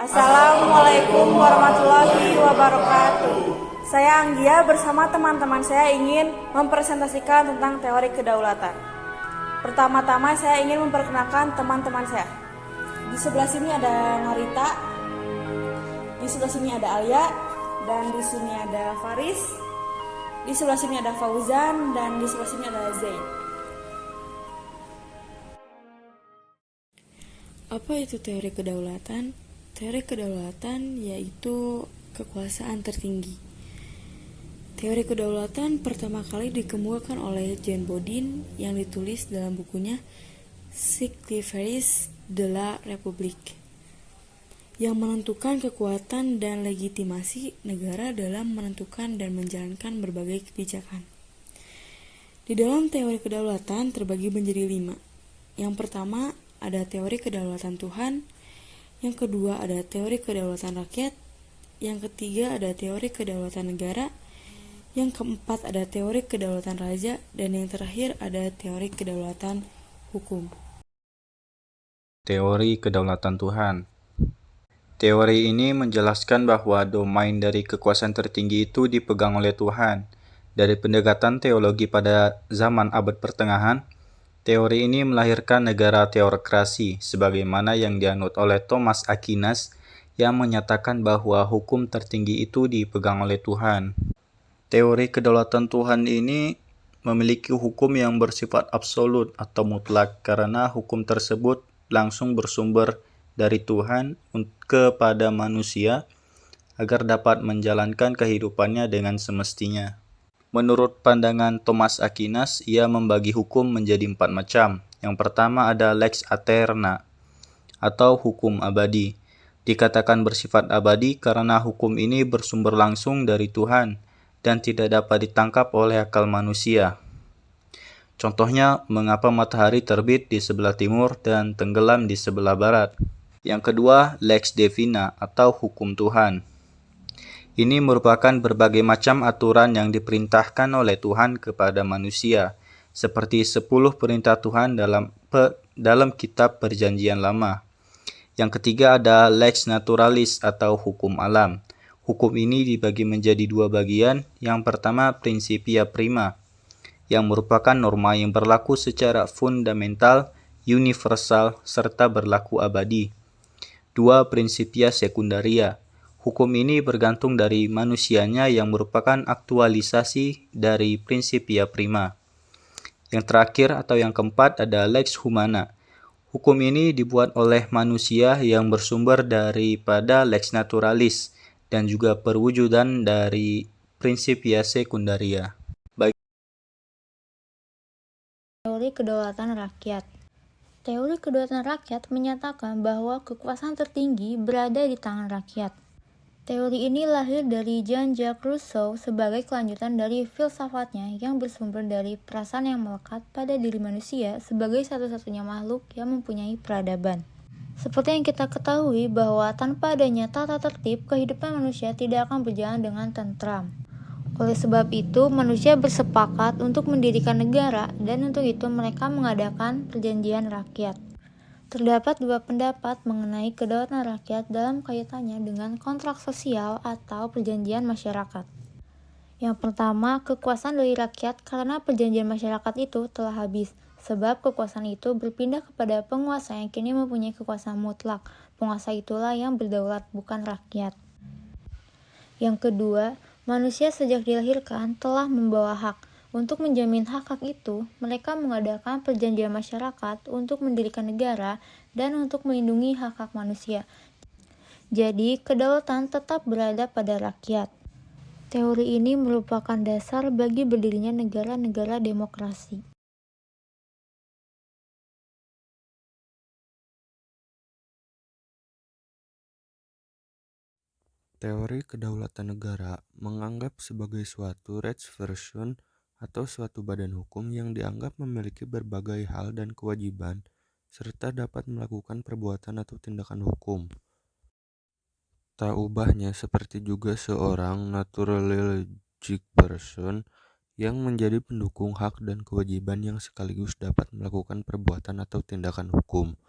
Assalamualaikum warahmatullahi wabarakatuh. Saya Anggia bersama teman-teman saya ingin mempresentasikan tentang teori kedaulatan. Pertama-tama saya ingin memperkenalkan teman-teman saya. Di sebelah sini ada Narita, di sebelah sini ada Alia, dan di sini ada Faris, di sebelah sini ada Fauzan, dan di sebelah sini ada Zain. Apa itu teori kedaulatan? Teori kedaulatan yaitu kekuasaan tertinggi. Teori kedaulatan pertama kali dikemukakan oleh Jean Bodin yang ditulis dalam bukunya Cycliferis de la République, yang menentukan kekuatan dan legitimasi negara dalam menentukan dan menjalankan berbagai kebijakan. Di dalam teori kedaulatan terbagi menjadi 5. Yang pertama ada teori kedaulatan Tuhan, yang kedua ada teori kedaulatan rakyat, yang ketiga ada teori kedaulatan negara, yang keempat ada teori kedaulatan raja, dan yang terakhir ada teori kedaulatan hukum. Teori kedaulatan Tuhan. Teori ini menjelaskan bahwa domain dari kekuasaan tertinggi itu dipegang oleh Tuhan. Dari pendekatan teologi pada zaman abad pertengahan, teori ini melahirkan negara teokrasi, sebagaimana yang dianut oleh Thomas Aquinas yang menyatakan bahwa hukum tertinggi itu dipegang oleh Tuhan. Teori kedaulatan Tuhan ini memiliki hukum yang bersifat absolut atau mutlak karena hukum tersebut langsung bersumber dari Tuhan kepada manusia agar dapat menjalankan kehidupannya dengan semestinya. Menurut pandangan Thomas Aquinas, ia membagi hukum menjadi 4 macam. Yang pertama ada lex aeterna, atau hukum abadi. Dikatakan bersifat abadi karena hukum ini bersumber langsung dari Tuhan dan tidak dapat ditangkap oleh akal manusia. Contohnya, mengapa matahari terbit di sebelah timur dan tenggelam di sebelah barat. Yang kedua, lex divina, atau hukum Tuhan. Ini merupakan berbagai macam aturan yang diperintahkan oleh Tuhan kepada manusia, seperti 10 perintah Tuhan dalam kitab Perjanjian Lama. Yang ketiga ada lex naturalis atau hukum alam. Hukum ini dibagi menjadi 2 bagian. Yang pertama principia prima, yang merupakan norma yang berlaku secara fundamental, universal, serta berlaku abadi. 2 principia secundaria. Hukum ini bergantung dari manusianya yang merupakan aktualisasi dari principia prima. Yang terakhir atau yang keempat ada lex humana. Hukum ini dibuat oleh manusia yang bersumber daripada lex naturalis dan juga perwujudan dari principia secundaria. Teori kedaulatan rakyat. Teori kedaulatan rakyat menyatakan bahwa kekuasaan tertinggi berada di tangan rakyat. Teori ini lahir dari Jean-Jacques Rousseau sebagai kelanjutan dari filsafatnya yang bersumber dari perasaan yang melekat pada diri manusia sebagai satu-satunya makhluk yang mempunyai peradaban. Seperti yang kita ketahui bahwa tanpa adanya tata tertib, kehidupan manusia tidak akan berjalan dengan tentram. Oleh sebab itu, manusia bersepakat untuk mendirikan negara dan untuk itu mereka mengadakan perjanjian rakyat. Terdapat 2 pendapat mengenai kedaulatan rakyat dalam kaitannya dengan kontrak sosial atau perjanjian masyarakat. Yang pertama, kekuasaan dari rakyat karena perjanjian masyarakat itu telah habis, sebab kekuasaan itu berpindah kepada penguasa yang kini mempunyai kekuasaan mutlak. Penguasa itulah yang berdaulat, bukan rakyat. Yang kedua, manusia sejak dilahirkan telah membawa hak. Untuk menjamin hak-hak itu, mereka mengadakan perjanjian masyarakat untuk mendirikan negara dan untuk melindungi hak-hak manusia. Jadi, kedaulatan tetap berada pada rakyat. Teori ini merupakan dasar bagi berdirinya negara-negara demokrasi. Teori kedaulatan negara menganggap sebagai suatu rechtsversion atau suatu badan hukum yang dianggap memiliki berbagai hal dan kewajiban, serta dapat melakukan perbuatan atau tindakan hukum. Tak ubahnya seperti juga seorang naturalistic person yang menjadi pendukung hak dan kewajiban yang sekaligus dapat melakukan perbuatan atau tindakan hukum.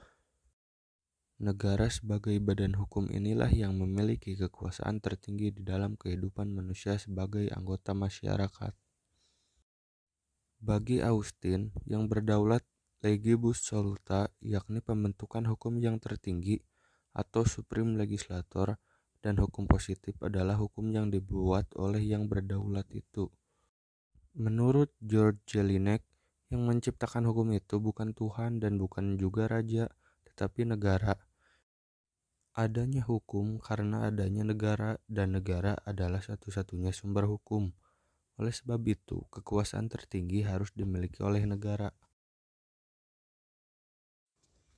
Negara sebagai badan hukum inilah yang memiliki kekuasaan tertinggi di dalam kehidupan manusia sebagai anggota masyarakat. Bagi Austin, yang berdaulat legibus soluta, yakni pembentukan hukum yang tertinggi atau supreme legislator, dan hukum positif adalah hukum yang dibuat oleh yang berdaulat itu. Menurut George Jelinek, yang menciptakan hukum itu bukan Tuhan dan bukan juga raja, tetapi negara. Adanya hukum karena adanya negara, dan negara adalah satu-satunya sumber hukum. Oleh sebab itu, kekuasaan tertinggi harus dimiliki oleh negara.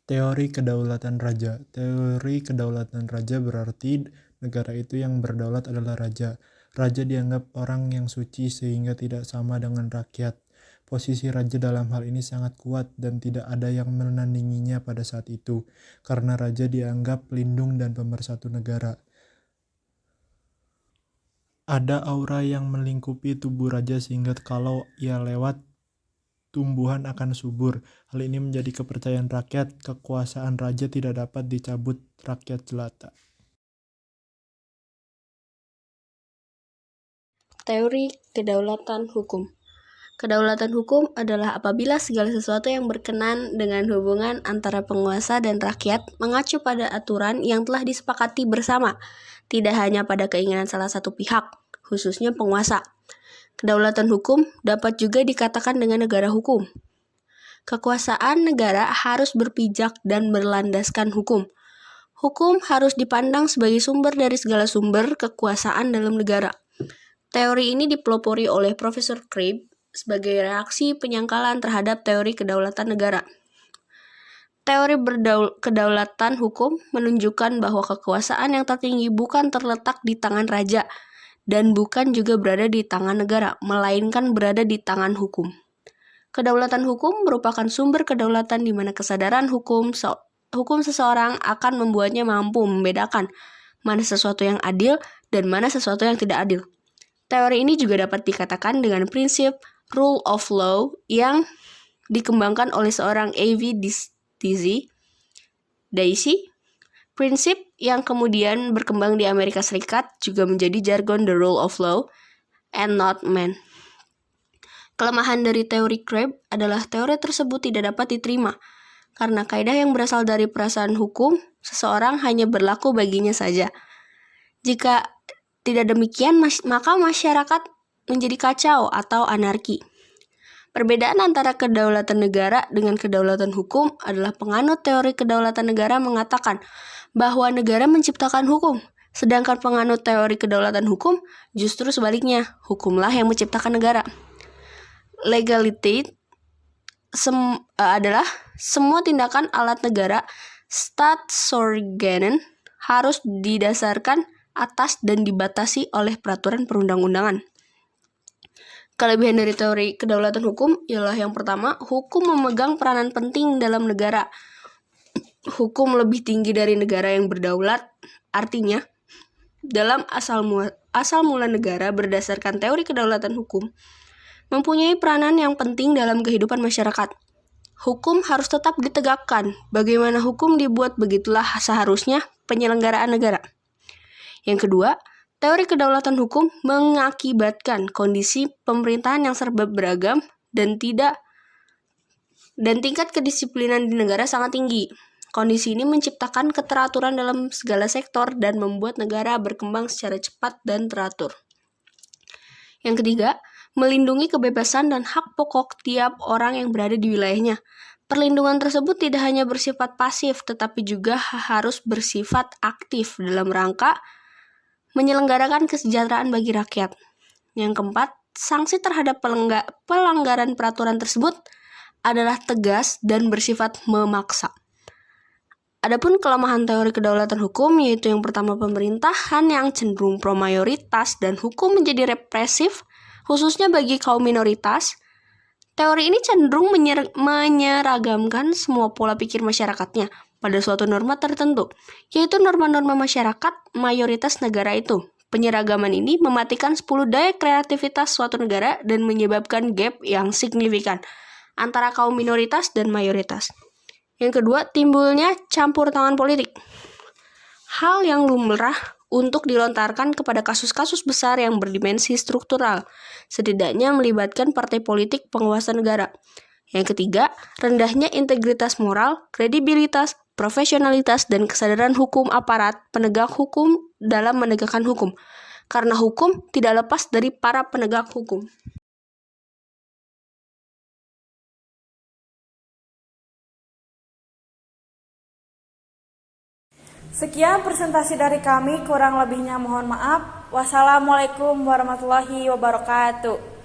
Teori kedaulatan raja. Teori kedaulatan raja berarti negara itu yang berdaulat adalah raja. Raja dianggap orang yang suci sehingga tidak sama dengan rakyat. Posisi raja dalam hal ini sangat kuat dan tidak ada yang menandinginya pada saat itu, karena raja dianggap pelindung dan pemersatu negara. Ada aura yang melingkupi tubuh raja sehingga kalau ia lewat, tumbuhan akan subur. Hal ini menjadi kepercayaan rakyat. Kekuasaan raja tidak dapat dicabut rakyat jelata. Teori kedaulatan hukum. Kedaulatan hukum adalah apabila segala sesuatu yang berkenan dengan hubungan antara penguasa dan rakyat mengacu pada aturan yang telah disepakati bersama, tidak hanya pada keinginan salah satu pihak, khususnya penguasa. Kedaulatan hukum dapat juga dikatakan dengan negara hukum. Kekuasaan negara harus berpijak dan berlandaskan hukum. Hukum harus dipandang sebagai sumber dari segala sumber kekuasaan dalam negara. Teori ini dipelopori oleh Profesor Crabb sebagai reaksi penyangkalan terhadap teori kedaulatan negara. Teori kedaulatan hukum menunjukkan bahwa kekuasaan yang tertinggi bukan terletak di tangan raja dan bukan juga berada di tangan negara, melainkan berada di tangan hukum. Kedaulatan hukum merupakan sumber kedaulatan di mana kesadaran hukum seseorang akan membuatnya mampu membedakan mana sesuatu yang adil dan mana sesuatu yang tidak adil. Teori ini juga dapat dikatakan dengan prinsip rule of law yang dikembangkan oleh seorang A.V. Dicey. Prinsip yang kemudian berkembang di Amerika Serikat juga menjadi jargon the rule of law and not man. Kelemahan dari teori Crabb adalah teori tersebut tidak dapat diterima karena kaidah yang berasal dari perasaan hukum seseorang hanya berlaku baginya saja. Jika tidak demikian, maka masyarakat menjadi kacau atau anarki. Perbedaan antara kedaulatan negara dengan kedaulatan hukum adalah penganut teori kedaulatan negara mengatakan bahwa negara menciptakan hukum, sedangkan penganut teori kedaulatan hukum justru sebaliknya, hukumlah yang menciptakan negara. Legality adalah semua tindakan alat negara Statsorganen harus didasarkan atas dan dibatasi oleh peraturan perundang-undangan. Kelebihan dari teori kedaulatan hukum ialah yang pertama, hukum memegang peranan penting dalam negara. Hukum lebih tinggi dari negara yang berdaulat, artinya dalam asal mula negara berdasarkan teori kedaulatan hukum mempunyai peranan yang penting dalam kehidupan masyarakat. Hukum harus tetap ditegakkan. Bagaimana hukum dibuat, begitulah seharusnya penyelenggaraan negara. Yang kedua, teori kedaulatan hukum mengakibatkan kondisi pemerintahan yang serba beragam dan tingkat kedisiplinan di negara sangat tinggi. Kondisi ini menciptakan keteraturan dalam segala sektor dan membuat negara berkembang secara cepat dan teratur. Yang ketiga, melindungi kebebasan dan hak pokok tiap orang yang berada di wilayahnya. Perlindungan tersebut tidak hanya bersifat pasif, tetapi juga harus bersifat aktif dalam rangka menyelenggarakan kesejahteraan bagi rakyat. Yang keempat, sanksi terhadap pelanggaran peraturan tersebut adalah tegas dan bersifat memaksa. Adapun kelemahan teori kedaulatan hukum yaitu yang pertama, pemerintahan yang cenderung pro-mayoritas dan hukum menjadi represif, khususnya bagi kaum minoritas. Teori ini cenderung menyeragamkan semua pola pikir masyarakatnya pada suatu norma tertentu, yaitu norma-norma masyarakat mayoritas negara itu. Penyeragaman ini mematikan 10 daya kreativitas suatu negara dan menyebabkan gap yang signifikan antara kaum minoritas dan mayoritas. Yang kedua, timbulnya campur tangan politik. Hal yang lumrah untuk dilontarkan kepada kasus-kasus besar yang berdimensi struktural, setidaknya melibatkan partai politik penguasa negara. Yang ketiga, rendahnya integritas moral, kredibilitas, profesionalitas, dan kesadaran hukum aparat penegak hukum dalam menegakkan hukum, karena hukum tidak lepas dari para penegak hukum. Sekian presentasi dari kami, kurang lebihnya mohon maaf. Wassalamualaikum warahmatullahi wabarakatuh.